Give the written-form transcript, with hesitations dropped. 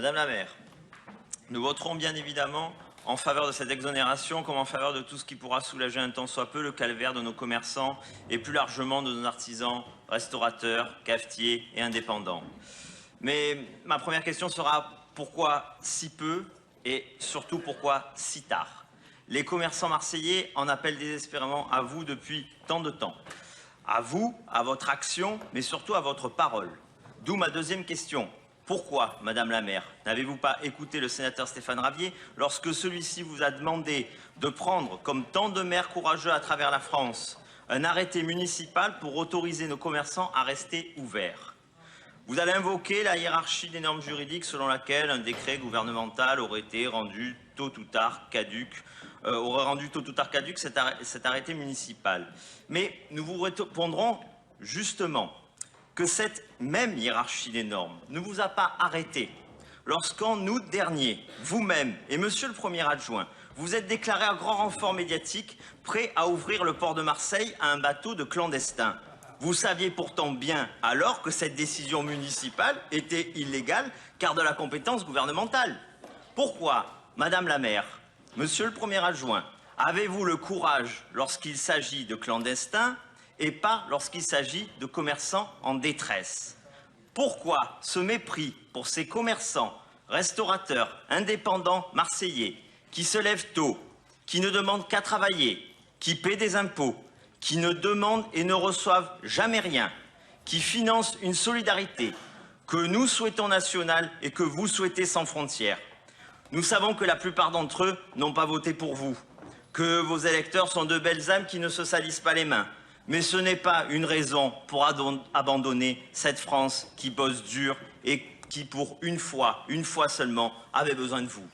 Madame la maire, nous voterons bien évidemment en faveur de cette exonération comme en faveur de tout ce qui pourra soulager un tant soit peu le calvaire de nos commerçants et plus largement de nos artisans, restaurateurs, cafetiers et indépendants. Mais ma première question sera pourquoi si peu et surtout pourquoi si tard? Les commerçants marseillais en appellent désespérément à vous depuis tant de temps. À vous, à votre action, mais surtout à votre parole. D'où ma deuxième question. Pourquoi, Madame la maire, n'avez-vous pas écouté le sénateur Stéphane Ravier lorsque celui-ci vous a demandé de prendre, comme tant de maires courageux à travers la France, un arrêté municipal pour autoriser nos commerçants à rester ouverts? Vous allez invoquer la hiérarchie des normes juridiques selon laquelle un décret gouvernemental aurait été rendu tôt ou tard caduc, cet arrêté municipal. Mais nous vous répondrons justement que cette même hiérarchie des normes ne vous a pas arrêté lorsqu'en août dernier, vous-même et monsieur le premier adjoint, vous êtes déclaré à grand renfort médiatique prêt à ouvrir le port de Marseille à un bateau de clandestins. Vous saviez pourtant bien alors que cette décision municipale était illégale car de la compétence gouvernementale. Pourquoi, Madame la maire, monsieur le premier adjoint, avez-vous le courage lorsqu'il s'agit de clandestins et pas lorsqu'il s'agit de commerçants en détresse? Pourquoi ce mépris pour ces commerçants, restaurateurs, indépendants marseillais qui se lèvent tôt, qui ne demandent qu'à travailler, qui paient des impôts, qui ne demandent et ne reçoivent jamais rien, qui financent une solidarité que nous souhaitons nationale et que vous souhaitez sans frontières? Nous savons que la plupart d'entre eux n'ont pas voté pour vous, que vos électeurs sont de belles âmes qui ne se salissent pas les mains. Mais ce n'est pas une raison pour abandonner cette France qui bosse dur et qui, pour une fois seulement, avait besoin de vous.